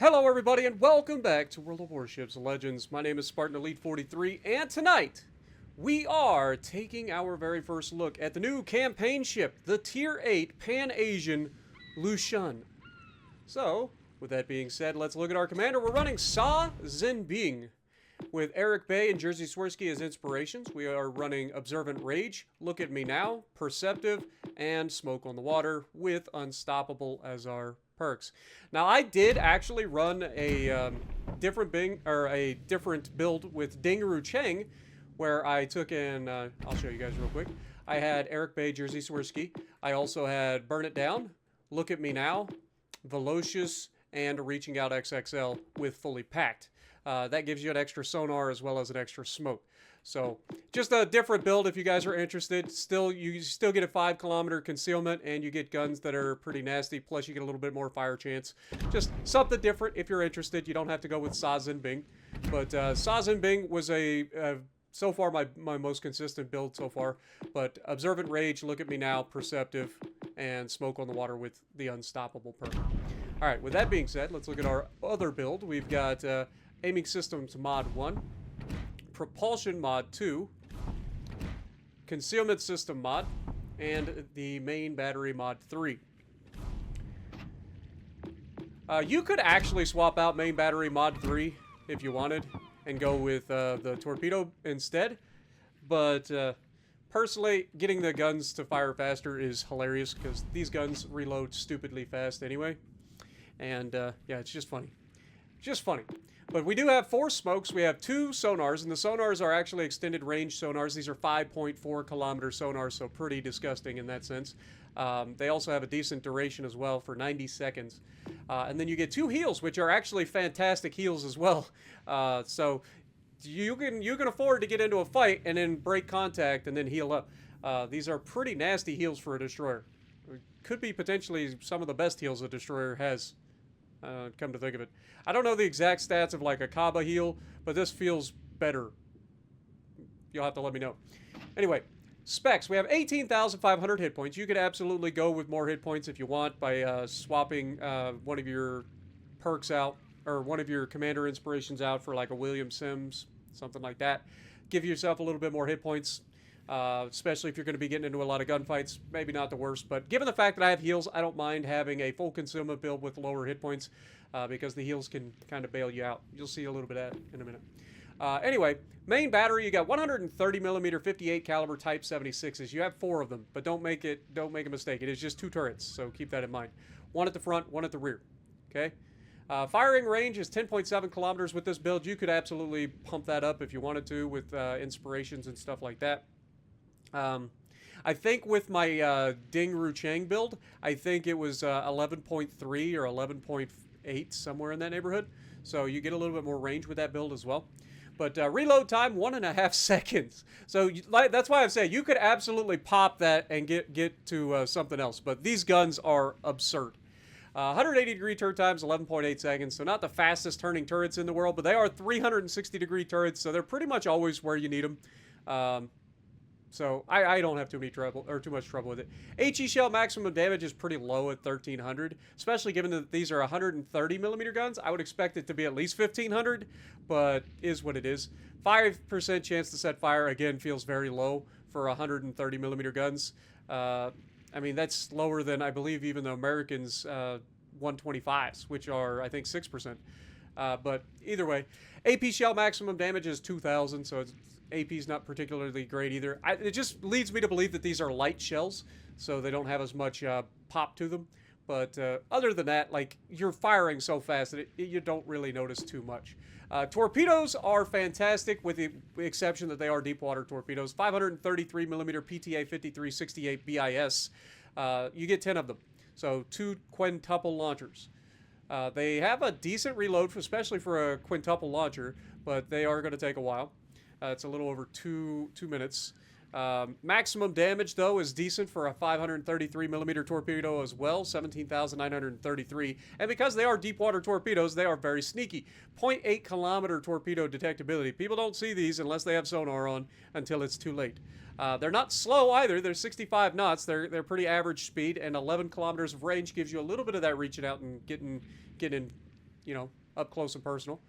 Hello everybody and welcome back to World of Warships Legends. My name is Spartan Elite 43 and tonight we are taking our very first look at the new campaign ship, the Tier 8 Pan-Asian Lushun. So, with that being said, let's look at our commander. We're running Sa Zinbing with Eric Bay and Jerzy Swirsky as inspirations. We are running Observant Rage, Look at Me Now, Perceptive, and Smoke on the Water with Unstoppable as our perks. Now, I did actually run a different build with Dingaroo Cheng, where I took in, I'll show you guys real quick. I had Eric Bay, Jerzy Swirsky. I also had Burn It Down, Look at Me Now, Velocious, and Reaching Out XXL with Fully Packed. That gives you an extra sonar as well as an extra smoke. So, just a different build if you guys are interested. You still get a 5-kilometer concealment, and you get guns that are pretty nasty, plus you get a little bit more fire chance. Just something different if you're interested. You don't have to go with Sa Zinbing. But Sa Zinbing was so far my most consistent build so far. But Observant Rage, Look at Me Now, Perceptive, and Smoke on the Water with the Unstoppable perk. Alright, with that being said, let's look at our other build. We've got Aiming Systems Mod 1. Propulsion Mod 2, Concealment System Mod, and the Main Battery Mod 3. You could actually swap out Main Battery Mod 3 if you wanted and go with the Torpedo instead, but personally, getting the guns to fire faster is hilarious because these guns reload stupidly fast anyway, and yeah, it's just funny. Just funny. But we do have 4 smokes. We have 2 sonars, and the sonars are actually extended range sonars. These are 5.4 kilometer sonars, so pretty disgusting in that sense. They also have a decent duration as well for 90 seconds. And then you get 2 heals, which are actually fantastic heals as well. So you can afford to get into a fight and then break contact and then heal up. These are pretty nasty heals for a destroyer. Could be potentially some of the best heals a destroyer has. Come to think of it. I don't know the exact stats of like a Kaba heal, but this feels better. You'll have to let me know. Anyway, specs. We have 18,500 hit points. You could absolutely go with more hit points if you want by swapping one of your perks out, or one of your commander inspirations out for like a William Sims, something like that. Give yourself a little bit more hit points. Especially if you're going to be getting into a lot of gunfights. Maybe not the worst, but given the fact that I have heals, I don't mind having a full concealment build with lower hit points because the heals can kind of bail you out. You'll see a little bit of that in a minute. Anyway, main battery, you got 130 millimeter 58 caliber Type 76s. You have 4 of them, but don't make a mistake. It is just 2 turrets, so keep that in mind. 1 at the front, 1 at the rear. Okay. Firing range is 10.7 kilometers with this build. You could absolutely pump that up if you wanted to with inspirations and stuff like that. I think with my Dingaroo Cheng build, I think it was 11.3 or 11.8, somewhere in that neighborhood. So you get a little bit more range with that build as well. But reload time, 1.5 seconds. So that's why I'm saying you could absolutely pop that and get to something else. But these guns are absurd. 180-degree turn times, 11.8 seconds. So not the fastest turning turrets in the world, but they are 360-degree turrets. So they're pretty much always where you need them. So I don't have too much trouble with it. HE shell maximum damage is pretty low at 1,300, especially given that these are 130 millimeter guns. I would expect it to be at least 1,500, but is what it is. 5% chance to set fire, again, feels very low for 130 millimeter guns. I mean, that's lower than, I believe, even the Americans' 125s, which are, I think, 6%. But either way, AP shell maximum damage is 2,000, so it's AP's not particularly great either. It just leads me to believe that these are light shells, so they don't have as much pop to them. But other than that, like, you're firing so fast that you don't really notice too much. Torpedoes are fantastic, with the exception that they are deep water torpedoes. 533 millimeter PTA 5368 BIS. You get 10 of them, so 2 quintuple launchers. They have a decent reload, especially for a quintuple launcher, but they are going to take a while. It's a little over two minutes. Maximum damage, though, is decent for a 533 millimeter torpedo as well, 17,933. And because they are deep water torpedoes, they are very sneaky. 0.8 kilometer torpedo detectability. People don't see these unless they have sonar on until it's too late. They're not slow either. They're 65 knots. They're pretty average speed, and 11 kilometers of range gives you a little bit of that reaching out and getting you know, up close and personal.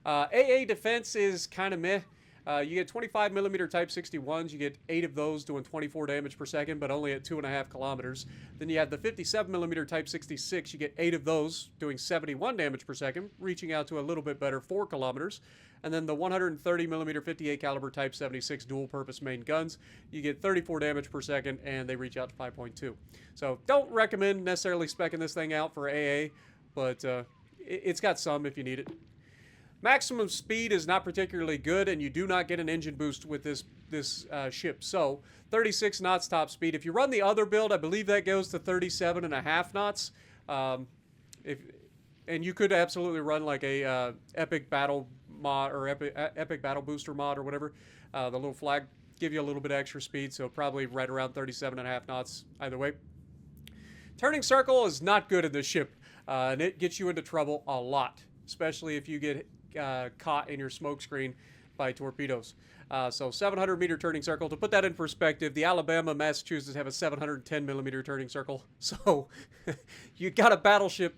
AA defense is kind of meh. You get 25 millimeter Type 61s. You get 8 of those doing 24 damage per second, but only at 2.5 kilometers. Then you have the 57 millimeter Type 66. You get 8 of those doing 71 damage per second, reaching out to a little bit better 4 kilometers. And then the 130 millimeter 58 caliber Type 76 dual purpose main guns. You get 34 damage per second, and they reach out to 5.2. So don't recommend necessarily speccing this thing out for AA, but it's got some if you need it. Maximum speed is not particularly good, and you do not get an engine boost with this ship. So 36 knots top speed. If you run the other build, I believe that goes to 37.5 knots. And you could absolutely run like a epic battle mod or epic battle booster mod or whatever. The little flag give you a little bit extra speed, so probably right around 37.5 knots either way. Turning circle is not good in this ship, and it gets you into trouble a lot, especially if you get caught in your smoke screen by torpedoes. So 700 meter turning circle. To put that in perspective, the Alabama, Massachusetts have a 710 millimeter turning circle. So you got a battleship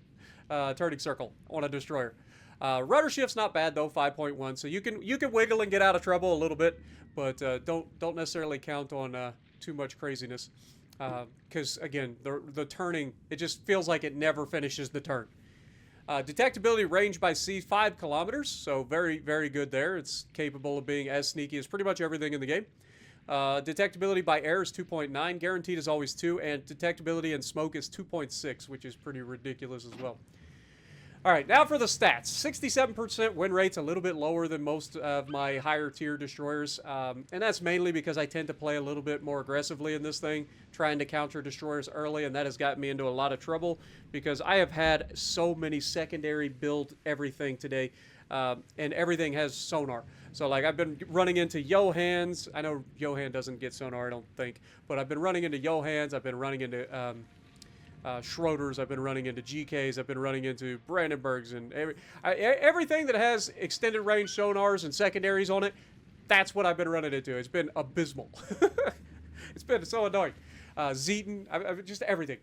turning circle on a destroyer. Rudder shift's not bad though, 5.1. So you can wiggle and get out of trouble a little bit, but don't necessarily count on too much craziness. Because again, the turning, it just feels like it never finishes the turn. Detectability range by sea, 5 kilometers, so very, very good there. It's capable of being as sneaky as pretty much everything in the game. Detectability by air is 2.9, guaranteed is always 2, and detectability in smoke is 2.6, which is pretty ridiculous as well. All right, now for the stats. 67% win rate's a little bit lower than most of my higher tier destroyers, and that's mainly because I tend to play a little bit more aggressively in this thing, trying to counter destroyers early, and that has gotten me into a lot of trouble because I have had so many secondary build everything today, and everything has sonar. So like I've been running into Johans. I know Johan doesn't get sonar, I don't think, but I've been running into Johans. I've been running into Schroeder's, I've been running into GK's, I've been running into Brandenburg's, and everything that has extended range sonars and secondaries on it, that's what I've been running into. It's been abysmal. It's been so annoying. Zeton, just everything.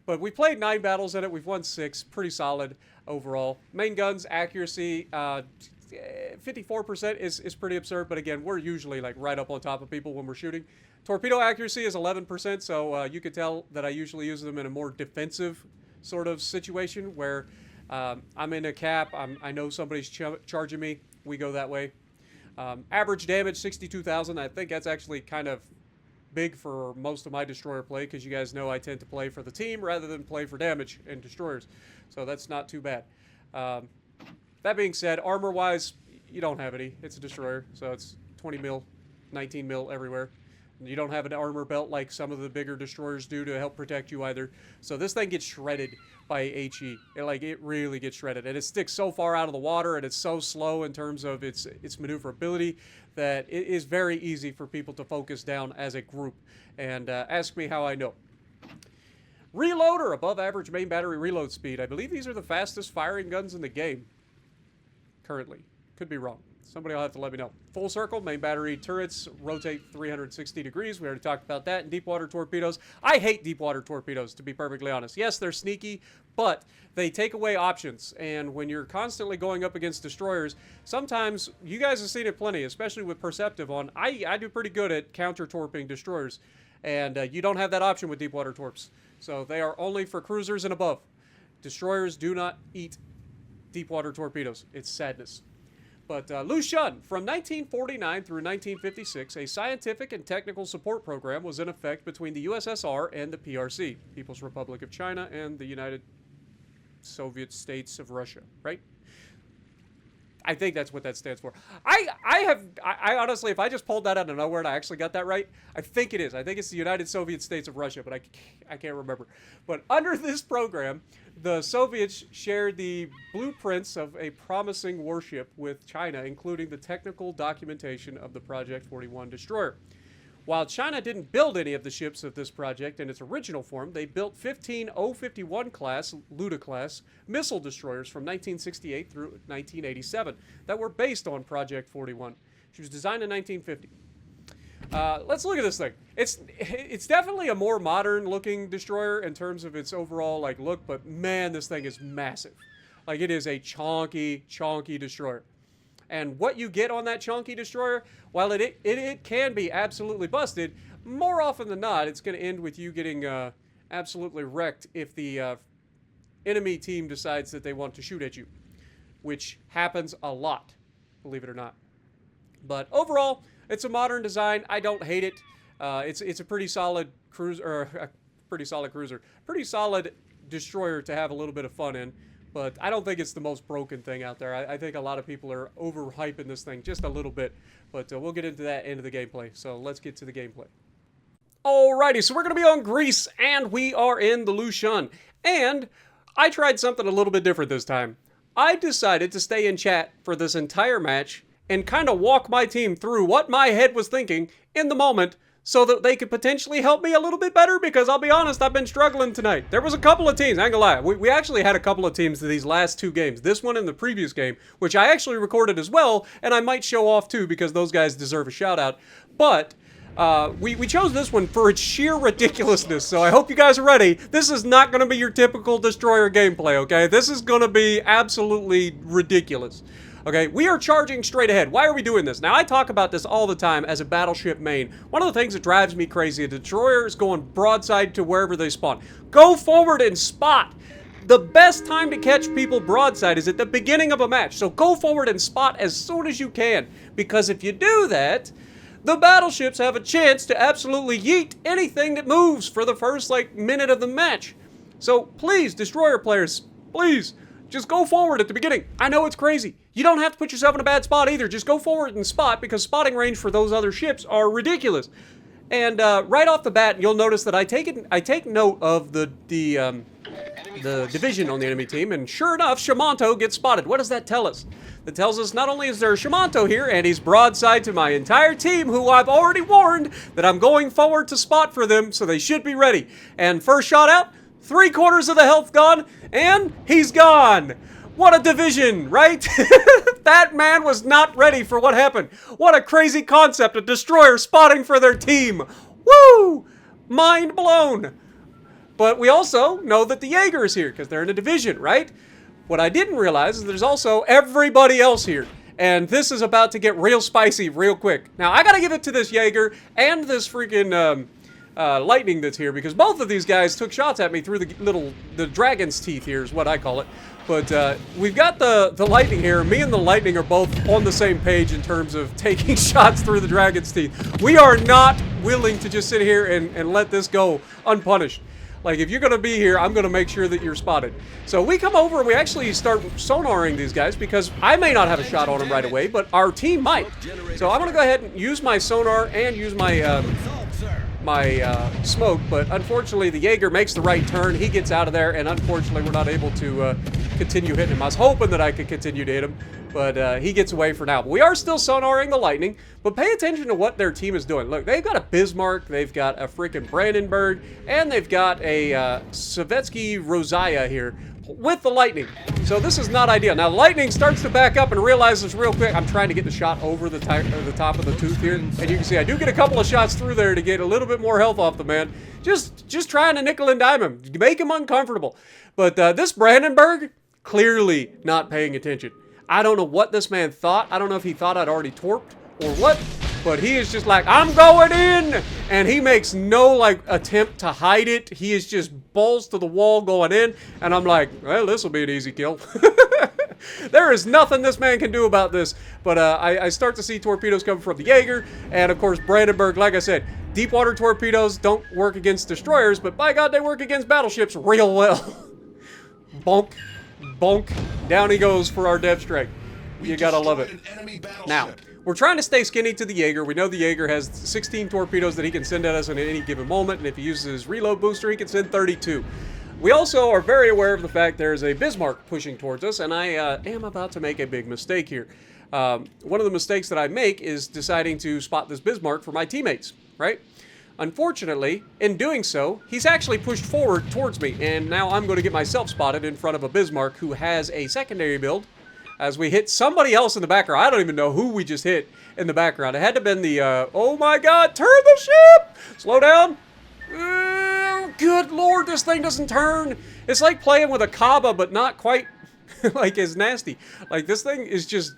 But we played 9 battles in it. We've won 6. Pretty solid overall. Main guns, accuracy, 54% is pretty absurd, but again, we're usually like right up on top of people when we're shooting. Torpedo accuracy is 11%, so you could tell that I usually use them in a more defensive sort of situation where I'm in a cap, I know somebody's charging me, we go that way. Average damage, 62,000. I think that's actually kind of big for most of my destroyer play because you guys know I tend to play for the team rather than play for damage in destroyers, so that's not too bad. That being said, armor-wise, you don't have any. It's a destroyer, so it's 20 mil, 19 mil everywhere. You don't have an armor belt like some of the bigger destroyers do to help protect you either. So this thing gets shredded by HE. It really gets shredded. And it sticks so far out of the water, and it's so slow in terms of its maneuverability that it is very easy for people to focus down as a group. And ask me how I know. Reloader, above average main battery reload speed. I believe these are the fastest firing guns in the game currently. Could be wrong. Somebody will have to let me know. Full circle, main battery turrets rotate 360 degrees. We already talked about that. And deep water torpedoes. I hate deep water torpedoes, to be perfectly honest. Yes, they're sneaky, but they take away options. And when you're constantly going up against destroyers, sometimes, you guys have seen it plenty, especially with Perceptive on. I do pretty good at counter-torping destroyers. And you don't have that option with deep water torps. So they are only for cruisers and above. Destroyers do not eat deep water torpedoes. It's sadness. But Lushun, from 1949 through 1956, a scientific and technical support program was in effect between the USSR and the PRC, People's Republic of China, and the United Soviet States of Russia, right? I think that's what that stands for. I honestly, if I just pulled that out of nowhere and I actually got that right, I think it is. I think it's the United Soviet States of Russia, but I can't remember. But under this program, the Soviets shared the blueprints of a promising warship with China, including the technical documentation of the Project 41 destroyer. While China didn't build any of the ships of this project in its original form, they built 15 O-51 class, Luda class, missile destroyers from 1968 through 1987 that were based on Project 41. She was designed in 1950. Let's look at this thing. It's definitely a more modern looking destroyer in terms of its overall look, but man, this thing is massive. Like, it is a chonky destroyer. And what you get on that chonky destroyer, while it can be absolutely busted, more often than not, it's going to end with you getting absolutely wrecked if the enemy team decides that they want to shoot at you, which happens a lot, believe it or not. But overall, it's a modern design. I don't hate it. It's a pretty solid cruiser, or pretty solid destroyer to have a little bit of fun in. But I don't think it's the most broken thing out there. I think a lot of people are overhyping this thing just a little bit. But we'll get into that end of the gameplay. So let's get to the gameplay. Alrighty, so we're going to be on Greece, and we are in the Lushun. And I tried something a little bit different this time. I decided to stay in chat for this entire match and kind of walk my team through what my head was thinking in the moment, so that they could potentially help me a little bit better, because I'll be honest, I've been struggling tonight. There was a couple of teams, I ain't gonna lie. We actually had a couple of teams in these last 2 games. This one and the previous game, which I actually recorded as well, and I might show off too, because those guys deserve a shout out. But we chose this one for its sheer ridiculousness, so I hope you guys are ready. This is not gonna be your typical destroyer gameplay, okay? This is gonna be absolutely ridiculous. Okay, we are charging straight ahead. Why are we doing this? Now, I talk about this all the time as a battleship main. One of the things that drives me crazy, the destroyer is going broadside to wherever they spawn. Go forward and spot. The best time to catch people broadside is at the beginning of a match. So go forward and spot as soon as you can. Because if you do that, the battleships have a chance to absolutely yeet anything that moves for the first, minute of the match. So please, destroyer players, please, just go forward at the beginning. I know it's crazy. You don't have to put yourself in a bad spot either. Just go forward and spot, because spotting range for those other ships are ridiculous. And right off the bat, you'll notice that I take note of the division on the enemy team, and sure enough, Shimanto gets spotted. What does that tell us? That tells us not only is there a Shimanto here, and he's broadside to my entire team, who I've already warned that I'm going forward to spot for them, so they should be ready. And first shot out, 3/4 of the health gone, and he's gone. What a division, right? That man was not ready for what happened. What a crazy concept, a destroyer spotting for their team. Woo! Mind blown. But we also know that the Jaeger is here, because they're in a division, right? What I didn't realize is there's also everybody else here. And this is about to get real spicy real quick. Now, I gotta give it to this Jaeger and this freaking lightning that's here, because both of these guys took shots at me through the dragon's teeth here is what I call it. But we've got the lightning here. Me and the lightning are both on the same page in terms of taking shots through the dragon's teeth. We are not willing to just sit here and let this go unpunished. Like, if you're going to be here, I'm going to make sure that you're spotted. So we come over and we actually start sonaring these guys, because I may not have a shot on them right away, but our team might. So I'm going to go ahead and use my sonar and use my smoke, but unfortunately the Jaeger makes the right turn. He gets out of there, and unfortunately we're not able to continue hitting him. I was hoping that I could continue to hit him, but he gets away for now. But we are still sonaring the lightning, but pay attention to what their team is doing. Look, they've got a Bismarck, they've got a freaking Brandenburg, and they've got a Sovietsky Rozaya here with the lightning. So this is not ideal. Now, lightning starts to back up and realizes real quick, I'm trying to get the shot over the top of the tooth here. And you can see I do get a couple of shots through there to get a little bit more health off the man. Just trying to nickel and dime him, make him uncomfortable. But this Brandenburg, clearly not paying attention. I don't know what this man thought. I don't know if he thought I'd already torped or what. But he is just like, I'm going in! And he makes no, attempt to hide it. He is just balls to the wall going in. And I'm like, well, this will be an easy kill. There is nothing this man can do about this. But I start to see torpedoes coming from the Jaeger. And, of course, Brandenburg, like I said, deep water torpedoes don't work against destroyers. But, by God, they work against battleships real well. Bonk. Bonk. Down he goes for our dev strike. You gotta love it. Now, we're trying to stay skinny to the Jaeger. We know the Jaeger has 16 torpedoes that he can send at us at any given moment, and if he uses his reload booster, he can send 32. We also are very aware of the fact there is a Bismarck pushing towards us, and I am about to make a big mistake here. One of the mistakes that I make is deciding to spot this Bismarck for my teammates, right? Unfortunately, in doing so, he's actually pushed forward towards me, and now I'm going to get myself spotted in front of a Bismarck who has a secondary build, as we hit somebody else in the background. I don't even know who we just hit in the background. It had to have been the, oh my God, turn the ship! Slow down. Good Lord, this thing doesn't turn. It's like playing with a Kaba, but not quite like, is nasty. Like, this thing is just,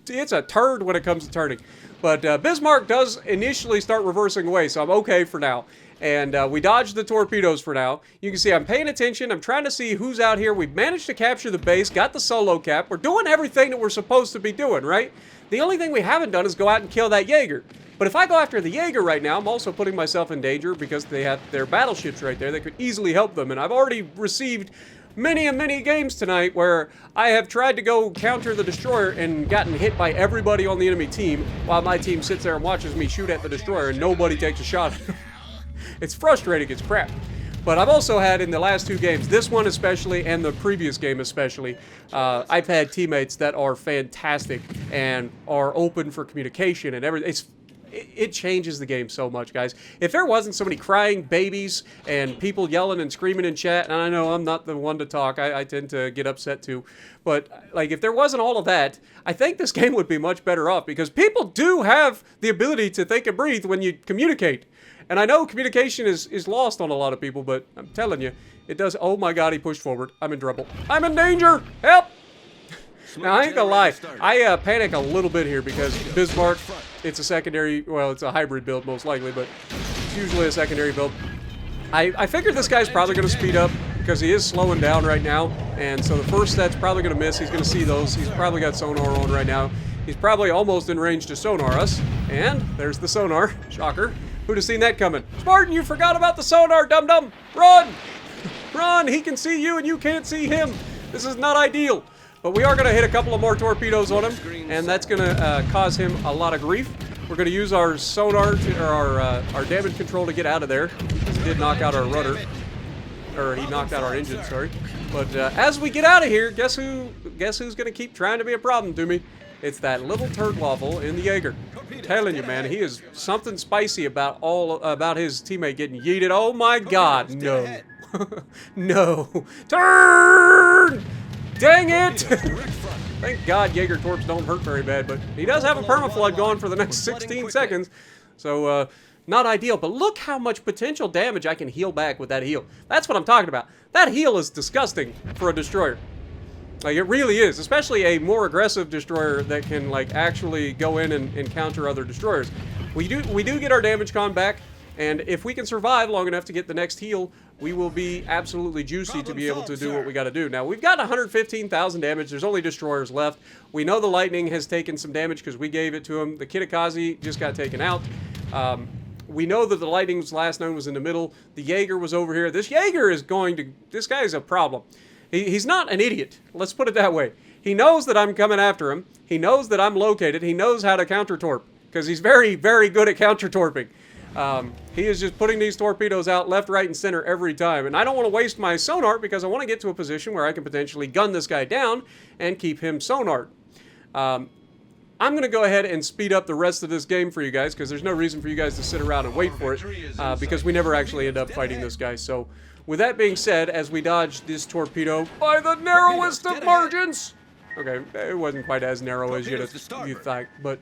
it's a turd when it comes to turning. But Bismarck does initially start reversing away, so I'm okay for now. And we dodged the torpedoes for now. You can see I'm paying attention. I'm trying to see who's out here. We've managed to capture the base, got the solo cap. We're doing everything that we're supposed to be doing, right? The only thing we haven't done is go out and kill that Jaeger. But if I go after the Jaeger right now, I'm also putting myself in danger because they have their battleships right there that could easily help them. And I've already received many and many games tonight where I have tried to go counter the destroyer and gotten hit by everybody on the enemy team while my team sits there and watches me shoot at the destroyer and nobody takes a shot at them. It's frustrating as crap. But I've also had in the last 2 games, this one especially and the previous game especially, I've had teammates that are fantastic and are open for communication and everything. It changes the game so much, guys. If there wasn't so many crying babies and people yelling and screaming in chat, and I know I'm not the one to talk, I tend to get upset too, but like if there wasn't all of that, I think this game would be much better off because people do have the ability to think and breathe when you communicate. And I know communication is lost on a lot of people, but I'm telling you, it does. Oh my God, he pushed forward. I'm in trouble. I'm in danger. Help! Now, I ain't gonna lie. I panic a little bit here because Bismarck, it's a secondary, well, it's a hybrid build most likely, but it's usually a secondary build. I figured this guy's probably gonna speed up because he is slowing down right now. And so the first set's probably gonna miss. He's gonna see those. He's probably got sonar on right now. He's probably almost in range to sonar us. And there's the sonar. Shocker. Who'd have seen that coming? Spartan, you forgot about the sonar, dum-dum! Run! Run! He can see you and you can't see him. This is not ideal. But we are going to hit a couple of more torpedoes on him, and that's going to cause him a lot of grief. We're going to use our sonar, our damage control to get out of there. He did knock out our rudder. Or he knocked out our engine, sorry. But as we get out of here, guess who's going to keep trying to be a problem to me? It's that little turd waffle in the Jaeger. I'm telling you, man, he is something spicy about his teammate getting yeeted. Oh my God, no. No. Turn! Dang it! Thank God Jaeger torps don't hurt very bad, but he does have a permaflood going for the next 16 seconds. So, not ideal, but look how much potential damage I can heal back with that heal. That's what I'm talking about. That heal is disgusting for a destroyer. Like, it really is, especially a more aggressive destroyer that can, like, actually go in and counter other destroyers. We do get our damage con back, and if we can survive long enough to get the next heal, we will be absolutely juicy to be able to do what we got to do. Now, we've got 115,000 damage. There's only destroyers left. We know the Lightning has taken some damage because we gave it to him. The Kitakaze just got taken out. We know that the Lightning's last known was in the middle. The Jaeger was over here. This Jaeger is this guy is a problem. He's not an idiot. Let's put it that way. He knows that I'm coming after him. He knows that I'm located. He knows how to counter-torp because he's very, very good at counter-torping. He is just putting these torpedoes out left, right, and center every time. And I don't want to waste my sonar because I want to get to a position where I can potentially gun this guy down and keep him sonared. I'm going to go ahead and speed up the rest of this game for you guys because there's no reason for you guys to sit around and wait for it because we never actually end up fighting this guy. So with that being said, as we dodge this torpedo by the narrowest of margins. Okay, it wasn't quite as narrow as you'd think, but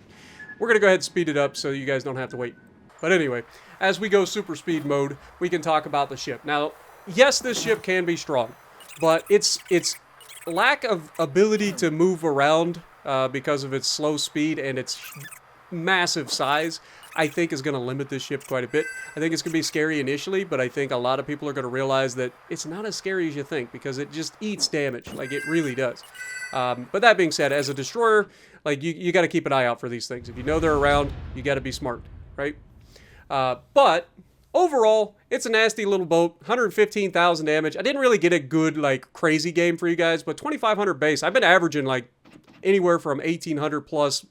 we're going to go ahead and speed it up so you guys don't have to wait. But anyway, as we go super speed mode, we can talk about the ship. Now, yes, this ship can be strong, but its lack of ability to move around because of its slow speed and its massive size, I think is going to limit this ship quite a bit. I think it's going to be scary initially, but I think a lot of people are going to realize that it's not as scary as you think because it just eats damage, like it really does. But that being said, as a destroyer, like you got to keep an eye out for these things. If you know they're around, you got to be smart, right? But overall, it's a nasty little boat, 115,000 damage. I didn't really get a good, like, crazy game for you guys, but 2,500 base. I've been averaging, like, anywhere from 1,800 plus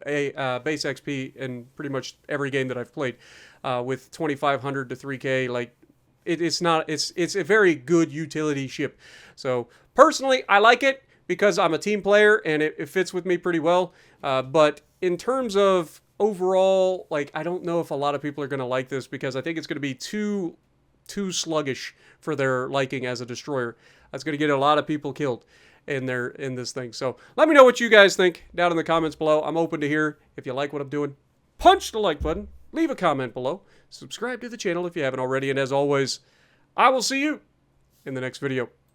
base XP in pretty much every game that I've played, with 2,500 to 3K. Like, it's a very good utility ship. So, personally, I like it because I'm a team player and it fits with me pretty well. But in terms of overall, like, I don't know if a lot of people are going to like this because I think it's going to be too sluggish for their liking as a destroyer. That's going to get a lot of people killed in this thing. So let me know what you guys think down in the comments below. I'm open to hear. If you like what I'm doing, punch the like button, leave a comment below, subscribe to the channel if you haven't already, and as always, I will see you in the next video.